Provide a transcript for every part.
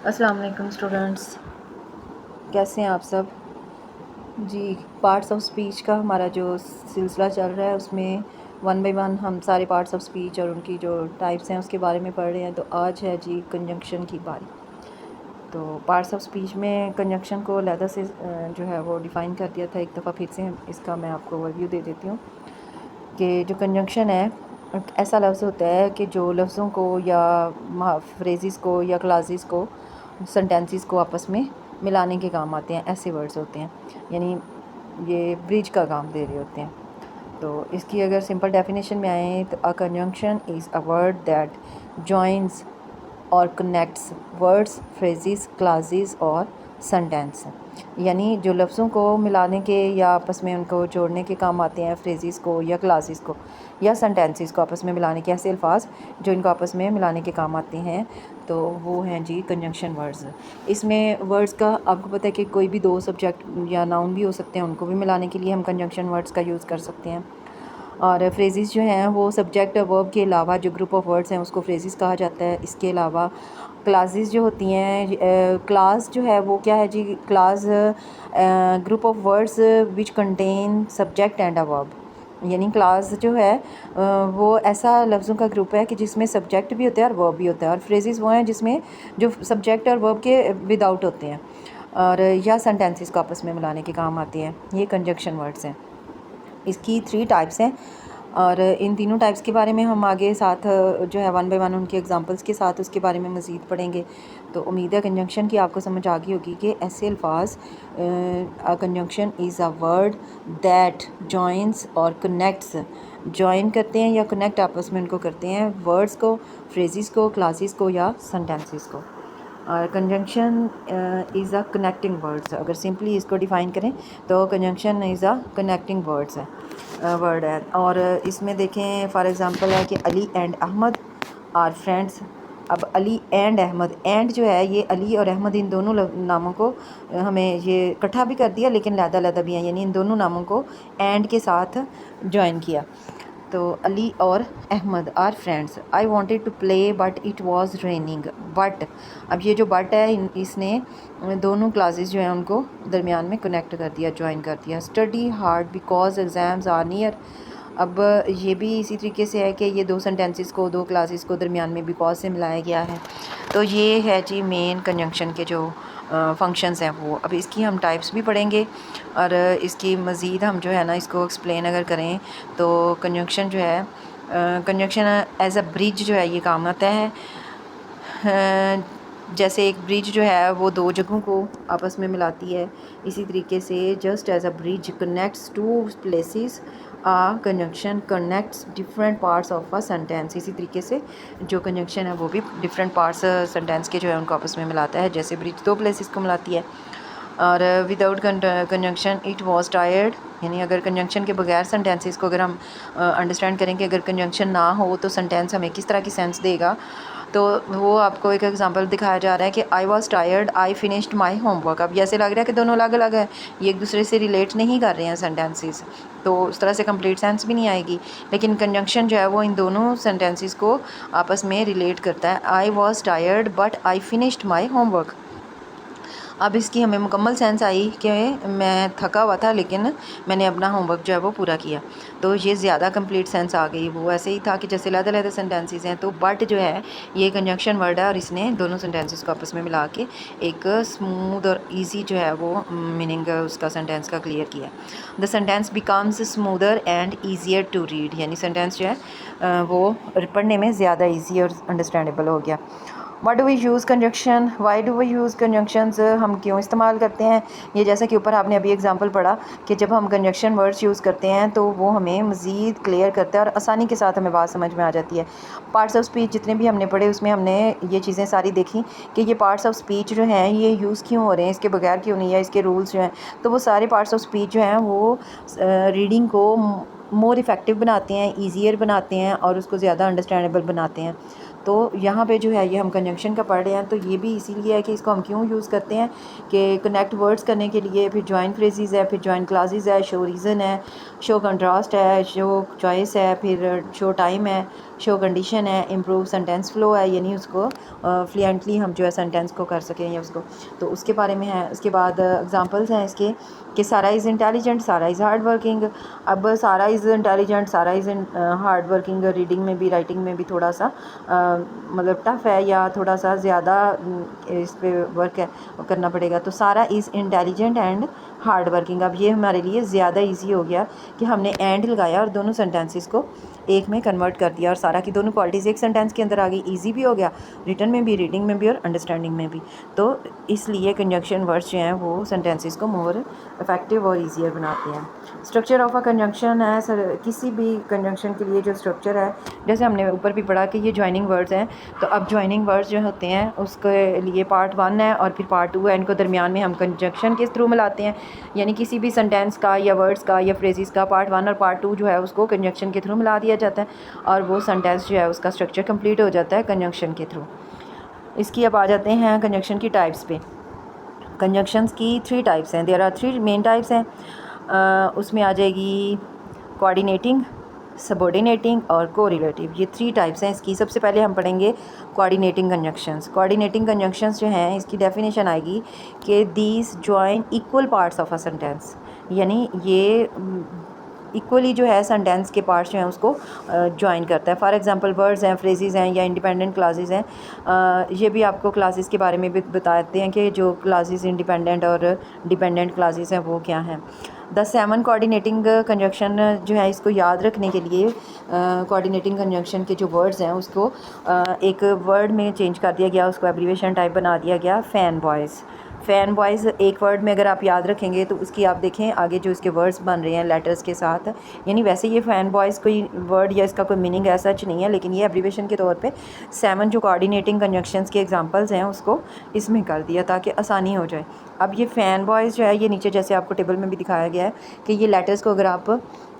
अस्सलाम वालेकुम स्टूडेंट्स, कैसे हैं आप सब जी। पार्ट्स ऑफ स्पीच का हमारा जो सिलसिला चल रहा है उसमें वन बाय वन हम सारे पार्ट्स ऑफ स्पीच और उनकी जो टाइप्स हैं उसके बारे में पढ़ रहे हैं। तो आज है जी कंजंक्शन की बारी। तो पार्ट्स ऑफ स्पीच में कंजंक्शन को अलहदा से जो है वो डिफ़ाइन कर दिया था। एक दफ़ा फिर से इसका मैं आपको ओवरव्यू दे देती हूँ कि जो कंजंक्शन है एक ऐसा लफ्ज़ होता है कि जो लफ्ज़ों को या फ्रेज़ेस को या क्लासेस को सेंटेंसेस को आपस में मिलाने के काम आते हैं। ऐसे वर्ड्स होते हैं, यानी ये ब्रिज का काम दे रहे होते हैं। तो इसकी अगर सिंपल डेफिनेशन में आए तो a conjunction is a word that joins और कनेक्ट्स वर्ड्स, फ्रेजेस, क्लासेस और सेंटेंस। यानी जो लफ्ज़ों को मिलाने के या आपस में उनको जोड़ने के काम आते हैं, फ्रेजेस को या क्लासेस को या सेंटेंसेस को आपस में मिलाने के ऐसे अल्फाज जो इनको आपस में मिलाने के काम आते हैं, तो वो हैं जी कंजंक्शन वर्ड्स। इसमें वर्ड्स का आपको पता है कि कोई भी दो सब्जेक्ट या नाउन भी हो सकते हैं, उनको भी मिलाने के लिए हम कंजंक्शन वर्ड्स का यूज़ कर सकते हैं। और फ्रेजेस जो हैं वो सब्जेक्ट वर्ब के अलावा जो ग्रुप ऑफ वर्ड्स हैं उसको फ्रेजेस कहा जाता है। इसके अलावा क्लासेस जो होती हैं, क्लास जो है वो क्या है जी, clause group of words which contain subject and a verb. यानी क्लास जो है वो ऐसा लफ्ज़ों का ग्रुप है कि जिसमें सब्जेक्ट भी होता है और वर्ब भी होता है। और फ्रेजेस वो हैं जिसमें जो सब्जेक्ट और वर्ब के विदाउट होते हैं और या सेंटेंसेस को आपस में मिलाने के काम आती हैं। ये कंजंक्शन वर्ड्स हैं। इसकी 3 टाइप्स हैं और इन तीनों टाइप्स के बारे में हम आगे साथ जो है वन बाय वन उनके एग्जांपल्स के साथ उसके बारे में मज़ीद पढ़ेंगे। तो उम्मीद है कंजंक्शन की आपको समझ आ गई होगी कि ऐसे अल्फाज a conjunction is a word that joins और कनेक्ट्स, जॉइन करते हैं या कनेक्ट आपस में उनको करते हैं वर्ड्स को, फ्रेजेस को, क्लासेस को या सेंटेंसेस को। और conjunction is a connecting words. अगर सिंपली इसको डिफ़ाइन करें तो conjunction is a connecting words है, वर्ड है। और इसमें देखें फॉर एग्ज़ाम्पल है कि Ali and Ahmad are friends. अब अली एंड अहमद, एंड जो है ये अली और अहमद इन दोनों नामों को हमें ये इकट्ठा भी कर दिया लेकिन लहदा भी हैं, यानी इन दोनों नामों को एंड के साथ जॉइन किया। तो अली और Ahmad are friends. I wanted to play but it was raining. But, अब ये जो बट है इसने दोनों क्लासेस जो हैं उनको दरमियान में कनेक्ट कर दिया, ज्वाइन कर दिया। Study hard because exams are near. अब ये भी इसी तरीके से है कि ये दो सेंटेंसेस को, दो क्लासेस को दरमियान में बिकॉज से मिलाया गया है। तो ये है जी मेन कंजंक्शन के जो फंक्शंस हैं वो। अब इसकी हम टाइप्स भी पढ़ेंगे और इसकी मज़ीद हम जो है ना इसको एक्सप्लेन अगर करें तो कंजंक्शन जो है, कंजंक्शन एज अ ब्रिज जो है ये काम आता है। जैसे एक ब्रिज जो है वो दो जगहों को आपस में मिलाती है, इसी तरीके से just as a bridge connects two places, a conjunction connects different parts of a sentence. इसी तरीके से जो कंजंक्शन है वो भी डिफरेंट पार्ट्स सेंटेंस के जो है उनको आपस में मिलाता है, जैसे ब्रिज दो प्लेसेस को मिलाती है। और without conjunction it was tired, यानी अगर कंजंक्शन के बगैर सेंटेंसेस को अगर हम अंडरस्टैंड करें कि अगर कंजंक्शन ना हो तो सेंटेंस हमें किस तरह की सेंस देगा, तो वो आपको एक एग्जांपल दिखाया जा रहा है कि I was tired I finished my homework. अब ये ऐसे लग रहा है कि दोनों अलग अलग है, ये एक दूसरे से रिलेट नहीं कर रहे हैं सेंटेंसेस, तो उस तरह से कंप्लीट सेंस भी नहीं आएगी। लेकिन कंजंक्शन जो है वो इन दोनों सेंटेंसेस को आपस में रिलेट करता है। I was tired but I finished my homework. अब इसकी हमें मुकम्मल सेंस आई कि मैं थका हुआ था लेकिन मैंने अपना होमवर्क जो है वो पूरा किया, तो ये ज़्यादा कंप्लीट सेंस आ गई। वो ऐसे ही था कि जैसे अलग-अलग सेंटेंसेस हैं, तो बट जो है ये कंजंक्शन वर्ड है और इसने दोनों सेंटेंसेस को आपस में मिला के एक स्मूथ और ईजी जो है वो मीनिंग उसका सेंटेंस का क्लियर किया। The sentence becomes smoother and easier to read, यानी सेंटेंस जो है वो पढ़ने में ज़्यादा ईजी और अंडरस्टैंडेबल हो गया। What do we use conjunction, why do we use conjunctions, हम क्यों इस्तेमाल करते हैं। ये जैसा कि ऊपर आपने अभी एग्जांपल पढ़ा कि जब हम कंजंक्शन वर्ड्स यूज़ करते हैं तो वो हमें मज़ीद क्लियर करता है और आसानी के साथ हमें बात समझ में आ जाती है। पार्ट्स ऑफ स्पीच जितने भी हमने पढ़े उसमें हमने ये चीज़ें सारी देखी कि ये पार्ट्स ऑफ स्पीच जो हैं ये यूज़ क्यों हो रहे हैं, इसके बगैर क्यों नहीं है, इसके रूल्स जो हैं। तो वो सारे पार्ट्स ऑफ स्पीच जो हैं वो रीडिंग को मोर इफ़ेक्टिव बनाते हैं, ईजियर बनाते हैं और उसको ज़्यादा अंडरस्टैंडेबल बनाते हैं। तो यहाँ पे जो है ये हम कंजंक्शन का पढ़ रहे हैं, तो ये भी इसीलिए है कि इसको हम क्यों यूज़ करते हैं कि कनेक्ट वर्ड्स करने के लिए, फिर जॉइन फ्रेजेस है, फिर जॉइन क्लासेस है, शो रीज़न है, शो कंट्रास्ट है, शो चॉइस है, फिर शो टाइम है, शो कंडीशन है, इम्प्रूव सेंटेंस फ्लो है, यानी उसको फ्लुएंटली हम जो है सेंटेंस को कर सकें या उसको, तो उसके बारे में है। उसके बाद एग्जांपल्स हैं इसके कि सारा इज़ इंटेलिजेंट, सारा इज़ हार्ड वर्किंग। अब सारा इज़ इंटेलिजेंट, सारा इज़ हार्ड वर्किंग रीडिंग में भी राइटिंग में भी थोड़ा सा मतलब टफ़ है या थोड़ा सा ज़्यादा इस पे वर्क करना पड़ेगा। तो सारा is intelligent and hard working, अब ये हमारे लिए ज़्यादा इजी हो गया कि हमने एंड लगाया और दोनों सेंटेंसेस को एक में कन्वर्ट कर दिया और सारा की दोनों क्वालिटीज़ एक सेंटेंस के अंदर आ गई। ईजी भी हो गया रिटन में भी, रीडिंग में भी और अंडरस्टैंडिंग में भी। तो इसलिए कंजंक्शन वर्ड्स जो हैं वो सेंटेंसेस को मोर इफेक्टिव और ईजियर बनाते हैं। स्ट्रक्चर ऑफ अ कंजंक्शन है सर, किसी भी कंजंक्शन के लिए जो स्ट्रक्चर है, जैसे हमने ऊपर भी पढ़ा कि ये ज्वाइनिंग वर्ड्स हैं, तो अब ज्वाइनिंग वर्ड्स जो होते हैं उसके लिए पार्ट 1 है और फिर पार्ट 2 है। इनको दरमियान में हम कंजंक्शन के थ्रू मिलाते हैं, यानी किसी भी सेंटेंस का या वर्ड्स का या फ्रेजेस का पार्ट 1 और पार्ट 2 जो है उसको कंजंक्शन के थ्रू मिला दिया जाता है और वो सेंटेंस जो है उसका स्ट्रक्चर कंप्लीट हो जाता है कंजंक्शन के थ्रू। इसकी अब आ जाते हैं कंजंक्शन की टाइप्स पे। कंजंक्शंस की 3 टाइप्स हैं, देयर आर 3 मेन टाइप्स हैं। उसमें आ जाएगी कोऑर्डिनेटिंग, सबऑर्डिनेटिंग और कोरिलेटिव, ये 3 टाइप्स हैं इसकी। सबसे पहले हम पढ़ेंगे कोऑर्डिनेटिंग कंजंक्शंस। कोऑर्डिनेटिंग कंजंक्शंस जो हैं इसकी डेफिनेशन आएगी कि these join equal parts of a sentence, यानी ये इक्वली जो है सेंटेंस के पार्ट्स जो हैं उसको ज्वाइन करता है। फॉर एग्जांपल वर्ड्स हैं, फ्रेजेस हैं या इंडिपेंडेंट क्लासेस हैं। ये भी आपको क्लासेस के बारे में भी बताते हैं कि जो क्लासेस इंडिपेंडेंट और डिपेंडेंट क्लासेस हैं वो क्या हैं। द 7 कोऑर्डिनेटिंग कंजंक्शन जो है इसको याद रखने के लिए कोऑर्डिनेटिंग कंजंक्शन के जो वर्ड्स हैं उसको एक वर्ड में चेंज कर दिया गया, उसको एब्रीविएशन टाइप बना दिया गया, फैन बॉयज़। फ़ैन बॉयज़ एक वर्ड में अगर आप याद रखेंगे तो उसकी आप देखें आगे जो इसके वर्ड्स बन रहे हैं लेटर्स के साथ, यानी वैसे ये फ़ैन बॉयज़ कोई वर्ड या इसका कोई मीनिंग ऐसा सच नहीं है, लेकिन ये एब्रीविएशन के तौर पे 7 जो कोऑर्डिनेटिंग कंजंक्शंस के एग्जांपल्स हैं उसको इसमें कर दिया ताकि आसानी हो जाए। अब ये फ़ैन बॉयज़ जो है ये नीचे जैसे आपको टेबल में भी दिखाया गया है कि ये लेटर्स को अगर आप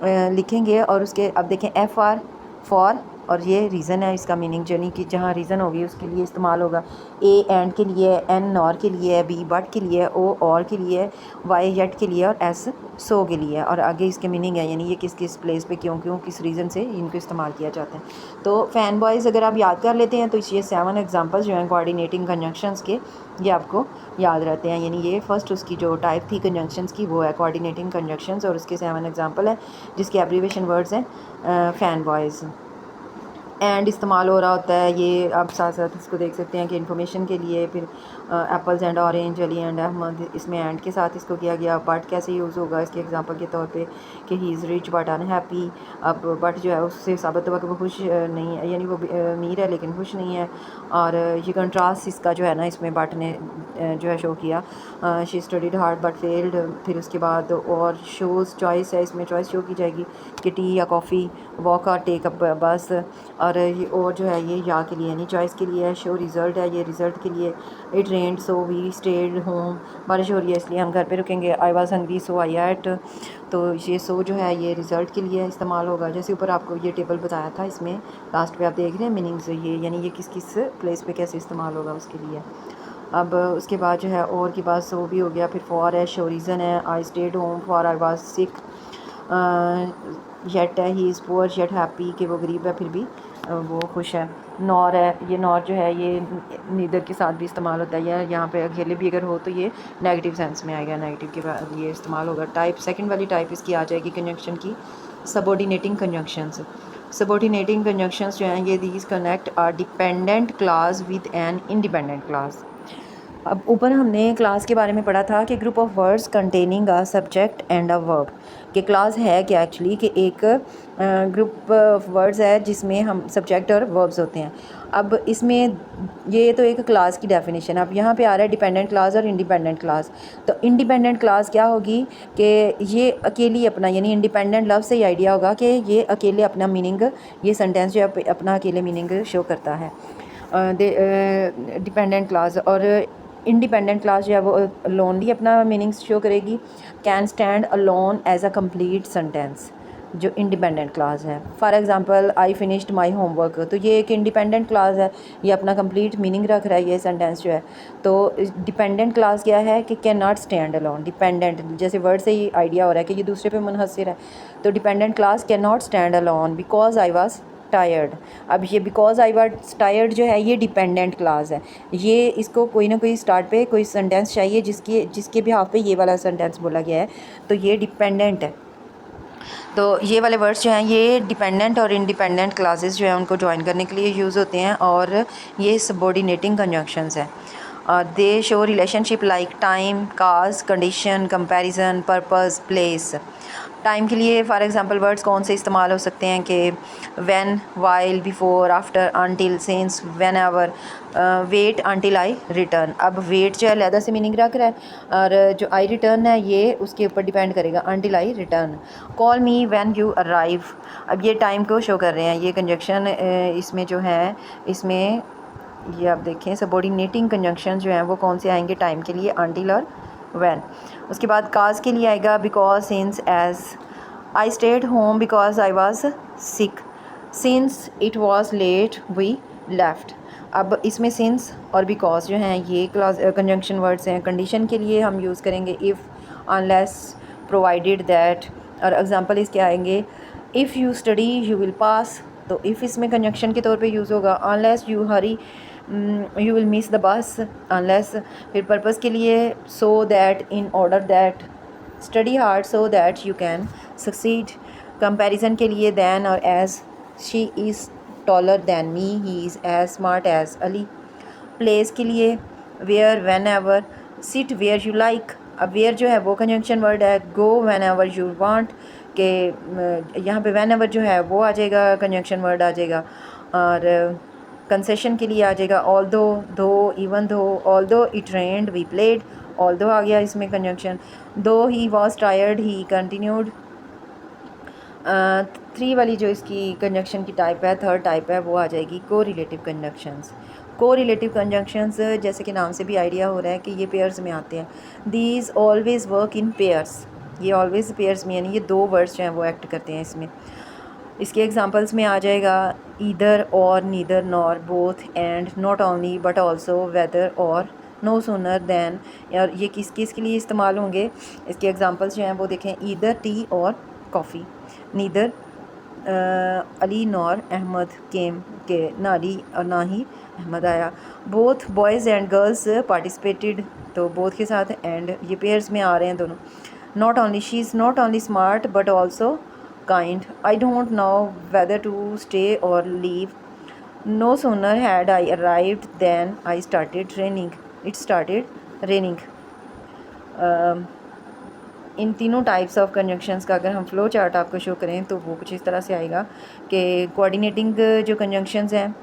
लिखेंगे और उसके अब देखें एफ आर फॉर, और ये रीज़न है इसका मीनिंग, यानी कि जहाँ रीज़न होगी उसके लिए इस्तेमाल होगा। ए एंड के लिए, एन नॉर के लिए, बी बट के लिए, ओ और के लिए, वाई येट के लिए और एस सो के लिए, और आगे इसके मीनिंग है यानी ये किस किस प्लेस पे क्यों क्यों किस रीज़न से इनको इस्तेमाल किया जाता है। तो फ़ैन बॉयज़ अगर आप याद कर लेते हैं तो ये 7 एग्जांपल्स जो हैं कोऑर्डिनेटिंग कंजंक्शंस के ये आपको याद रहते हैं, यानी ये फर्स्ट उसकी जो टाइप थी कंजंक्शंस की वो है कोऑर्डिनेटिंग कंजंक्शंस और उसके 7 एग्जांपल है जिसके एब्रीविएशन वर्ड्स हैं फ़ैन बॉयज़। एंड इस्तेमाल हो रहा होता है, ये आप साथ साथ इसको देख सकते हैं कि इन्फॉर्मेशन के लिए। फिर apples and orange, Ali and Ahmad, इसमें एंड के साथ इसको किया गया। बट कैसे यूज़ होगा इसके एग्जांपल के तौर पे कि he is rich but unhappy. अब बट जो है उससे साबित हुआ कि वो खुश नहीं है, यानी वो अमीर है लेकिन खुश नहीं है। और ये कंट्रास्ट इसका जो है ना इसमें बट ने जो है शो किया, she studied hard but failed. फिर उसके बाद और शोज़ चॉइस है, इसमें चॉइस शो की जाएगी कि टी या कॉफ़ी, वॉक और टेक अप बस। और ये और जो है ये या के लिए यानी चॉइस के लिए है। शो रिज़ल्ट है, ये रिज़ल्ट के लिए। It rained so we stayed home, बारिश हो रही है इसलिए हम घर पे रुकेंगे। I was hungry so I ate, तो ये सो जो है ये रिज़ल्ट के लिए इस्तेमाल होगा। जैसे ऊपर आपको ये टेबल बताया था इसमें लास्ट पे आप देख रहे हैं मीनिंग्स, ये यानी ये किस किस प्लेस पे कैसे इस्तेमाल होगा उसके लिए। अब उसके बाद जो है और के बाद सो भी हो गया। फिर फॉर है, शो रीज़न है, I stayed home for I was sick. Yet है, he is poor yet happy, कि वो गरीब है फिर भी वो खुश है। नॉर है, ये नॉर जो है ये नीदर के साथ भी इस्तेमाल होता है, या यहाँ पे अकेले भी अगर हो तो ये नेगेटिव सेंस में आएगा, नेगेटिव के बाद ये इस्तेमाल होगा। टाइप सेकंड वाली टाइप इसकी आ जाएगी कंजंक्शन की सबऑर्डिनेटिंग कंजंक्शंस। सबऑर्डिनेटिंग कंजंक्शंस जो हैं ये these connect a dependent clause with an independent clause. अब ऊपर हमने क्लास के बारे में पढ़ा था कि group of words containing a subject and a verb, कि क्लास है क्या एक्चुअली कि एक ग्रुप ऑफ वर्ड्स है जिसमें हम सब्जेक्ट और वर्ब्स होते हैं। अब इसमें ये तो एक क्लास की डेफिनेशन है। अब यहाँ पे आ रहा है डिपेंडेंट क्लास और इंडिपेंडेंट क्लास। तो इंडिपेंडेंट क्लास क्या होगी कि ये अकेली अपना, यानी इंडिपेंडेंट लफ्ज़ से ही आइडिया होगा कि ये अकेले अपना मीनिंग, ये सेंटेंस जो अपना अकेले मीनिंग शो करता है। डिपेंडेंट क्लास और इंडिपेंडेंट क्लास जो है वो लोनली अपना मीनिंग्स शो करेगी। Can stand alone as a complete sentence, जो इंडिपेंडेंट क्लास है। For example I finished my homework, तो ये एक इंडिपेंडेंट क्लास है, ये अपना कंप्लीट मीनिंग रख रहा है ये सेंटेंस जो है। तो डिपेंडेंट क्लास क्या है कि can not stand alone. Dependent जैसे वर्ड से ही आइडिया हो रहा है कि ये दूसरे पे मुनहसर है, तो dependent class can not stand alone because I was tired. अब ये बिकॉज आई वाज टायर्ड जो है ये डिपेंडेंट क्लास है, ये इसको कोई ना कोई स्टार्ट पे कोई सेंटेंस चाहिए जिसके बिहाफ पे ये वाला सेंटेंस बोला गया है, तो ये डिपेंडेंट है। तो ये वाले वर्ड्स जो हैं ये डिपेंडेंट और इंडिपेंडेंट क्लासेस जो है उनको ज्वाइन करने के लिए यूज़ होते हैं, और ये सबऑर्डिनेटिंग कंजंक्शंस हैं। दे शो रिलेशनशिप लाइक टाइम, काज, condition, comparison, purpose, place. Time के लिए फॉर एग्जांपल वर्ड्स कौन से इस्तेमाल हो सकते हैं कि when, while, before, after, until, since, whenever, wait until I return. अब वेट जो है लहदा से मीनिंग रख रहा है, और जो आई रिटर्न है ये उसके ऊपर डिपेंड करेगा, until I return. Call me when you arrive, अब ये टाइम को शो कर रहे हैं। ये कंजक्शन इसमें जो है, इसमें ये आप देखें सबऑर्डिनेटिंग कंजंक्शन जो हैं वो कौन से आएंगे टाइम के लिए, अनटिल और व्हेन। उसके बाद काज के लिए आएगा because, since, as. I stayed home because I was sick, since it was late we left. अब इसमें सिंस और बिकॉज जो हैं ये क्लॉज कंजंक्शन वर्ड्स हैं। कंडीशन के लिए हम यूज़ करेंगे इफ़, अनलेस, प्रोवाइडेड दैट, और एग्जांपल इसके आएंगे if you study you will pass, तो इफ़ इसमें कंजंक्शन के तौर पे यूज़ होगा। Unless you hurry you will miss the bus, unless. फिर पर्पस के लिए so that, in order that, study hard so that you can succeed. Comparison के लिए दैन और as, she is taller than me, he is as smart as Ali. Place के लिए where, whenever, sit where you like. अब where जो है वो conjunction word है। Go whenever you want, के यहाँ पे व्हेन एवर जो है वो आ जाएगा, कंजंक्शन वर्ड आ जाएगा। और कंसेशन के लिए आ जाएगा although, though, even though, although it rained we played, although आ गया इसमें conjunction. Though he was tired he continued. 3 वाली जो इसकी कंजंक्शन की टाइप है, थर्ड टाइप है, वो आ जाएगी को रिलेटिव कंजंक्शंस। को रिलेटिव कंजंक्शंस जैसे कि नाम से भी आइडिया हो रहा है कि ये पेयर्स में आते हैं। These always work in pairs, ये ऑलवेज़ पेयर्स में, यानी ये 2 वर्ड्स जो हैं वो एक्ट करते हैं इसमें। इसके एग्जांपल्स में आ जाएगा ईदर और, neither nor, both and, not only but also, whether और, नो सूनर दैन। और ये किस किस के लिए इस्तेमाल होंगे, इसके एग्जांपल्स जो हैं वो देखें। ईदर टी और coffee, neither Ali nor Ahmad came, के ना अली और ना ही अहमद आया। Both boys and girls participated, तो बोथ के साथ एंड ये पेयर्स में आ रहे हैं दोनों। Not only, she is not only smart but also kind. I don't know whether to stay or leave. No sooner had I arrived than I started raining. It started raining. इन तीनों types of conjunctions का अगर हम flow chart आपको show करें तो वो कुछ इस तरह से आएगा कि कोऑर्डिनेटिंग जो कंजंक्शंस हैं,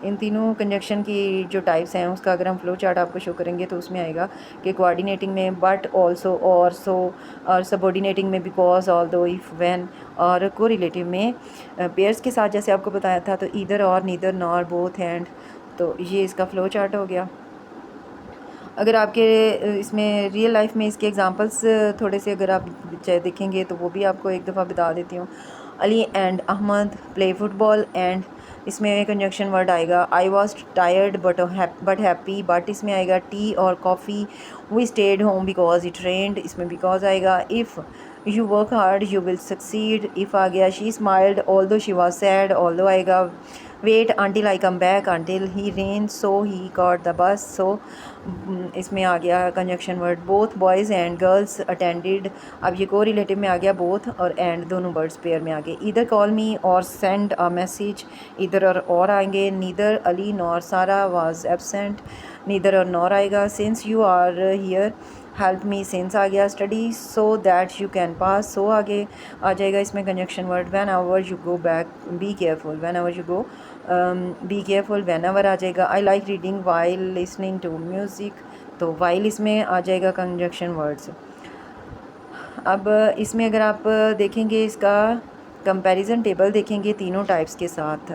इन तीनों कंजंक्शन की जो टाइप्स हैं उसका अगर हम फ्लो चार्ट आपको शो करेंगे तो उसमें आएगा कि कोऑर्डिनेटिंग में बट, ऑल्सो, और, सो, और सबऑर्डिनेटिंग में बिकॉज, ऑल्दो, इफ़, व्हेन, और कोरिलेटिव में पेयर्स के साथ जैसे आपको बताया था तो ईदर और, नीदर नॉर, बोथ एंड। तो ये इसका फ्लो चार्ट हो गया। अगर आपके इसमें रियल लाइफ में इसके एग्जांपल्स थोड़े से अगर आप देखेंगे तो वो भी आपको एक दफ़ा बता देती हूँ। Ali and Ahmad play football, and इसमें कंजंक्शन वर्ड आएगा I was tired but happy, but इसमें आएगा टी और coffee. We stayed home because it rained, इसमें बिकॉज आएगा। If you work hard you will succeed, if आ गया। She smiled although she was sad, although आएगा। Wait until I come back, until he rain, so he caught the bus, so इसमें आ गया conjunction word. Both boys and girls attended, अब ये को relative में आ गया बोथ और एंड, दोनों वर्ड्स पेयर में आ गए। ईदर कॉल मी और सेंड अ मैसेज, ईदर और आएंगे। Neither Ali nor Sara was absent, neither और नॉर आएगा। Since you are here help me, since आ गया। Study so that you can pass, so आगे आ जाएगा इसमें conjunction word. Whenever you go back be careful, whenever you go be careful, whenever आ जाएगा। I like reading while listening to music, तो while इसमें आ जाएगा कंजंक्शन वर्ड्स। अब इसमें अगर आप देखेंगे इसका कंपैरिजन टेबल देखेंगे तीनों टाइप्स के साथ,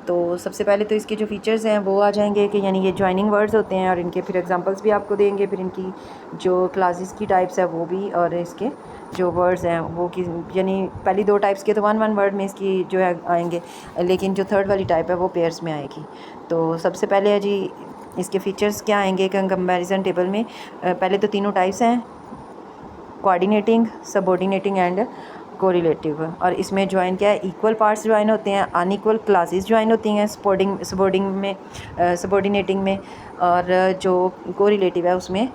तो सबसे पहले तो इसके जो फीचर्स हैं वो आ जाएंगे कि यानी ये जॉइनिंग वर्ड्स होते हैं और इनके फिर एग्जांपल्स भी आपको देंगे, फिर इनकी जो क्लासेस की टाइप्स है वो भी, और इसके जो वर्ड्स हैं वो कि यानी पहली 2 टाइप्स के तो 1 वर्ड में इसकी जो है आएंगे, लेकिन जो थर्ड वाली टाइप है वो पेयर्स में आएगी। तो सबसे पहले है जी इसके फीचर्स क्या आएंगे कंपैरिजन टेबल में। पहले तो तीनों टाइप्स हैं, कोऑर्डिनेटिंग, सबऑर्डिनेटिंग एंड कोरिलेटिव। और इसमें ज्वाइन क्या है, इक्वल पार्ट्स ज्वाइन होते हैं, अनइक्वल क्लासेस ज्वाइन होती हैं सबॉर्डिनेटिंग में। और जो कोरिलेटिव है उसमें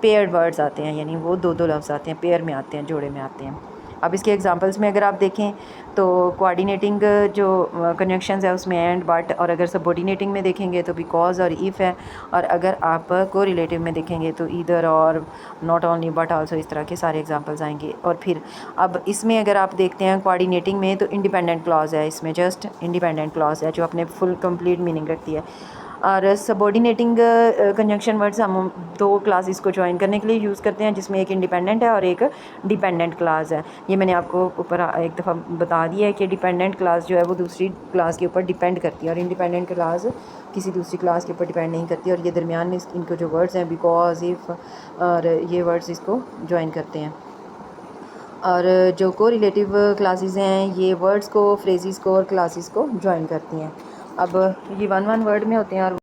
पेयर्ड वर्ड्स आते हैं, यानी वो दो दो लफ्ज़ आते हैं, पेयर में आते हैं, जोड़े में आते हैं। अब इसके एग्जांपल्स में अगर आप देखें तो कोऑर्डिनेटिंग जो कंजंक्शंस है उसमें एंड, बट, और अगर सबऑर्डिनेटिंग में देखेंगे तो बिकॉज और इफ़ है। और अगर आप कोरिलेटिव में देखेंगे तो ईदर और, नॉट ओनली बट आल्सो, इस तरह के सारे एग्जांपल्स आएंगे। और फिर अब इसमें अगर आप देखते हैं कोऑर्डिनेटिंग में तो इंडिपेंडेंट क्लॉज है, इसमें जस्ट इंडिपेंडेंट क्लॉज है जो अपने फुल कंप्लीट मीनिंग रखती है। और सबऑर्डिनेटिंग कंजंक्शन वर्ड्स हम दो क्लासेस को ज्वाइन करने के लिए यूज़ करते हैं, जिसमें एक इंडिपेंडेंट है और एक डिपेंडेंट क्लास है। ये मैंने आपको ऊपर एक दफ़ा बता दिया है कि डिपेंडेंट क्लास जो है वो दूसरी क्लास के ऊपर डिपेंड करती है, और इंडिपेंडेंट क्लास किसी दूसरी क्लास के ऊपर डिपेंड नहीं करती। और ये दरमियान में इनको जो वर्ड्स हैं बिकॉज, इफ़, और ये वर्ड्स इसको ज्वाइन करते हैं। और जो को रिलेटिव क्लासेस हैं ये वर्ड्स को, फ्रेजेस को और क्लासेस को ज्वाइन करती हैं। अब ये वन वन वर्ड में होते हैं। और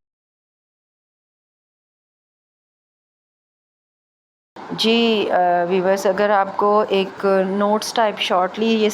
जी व्यूवर्स, अगर आपको एक नोट्स टाइप शॉर्टली ये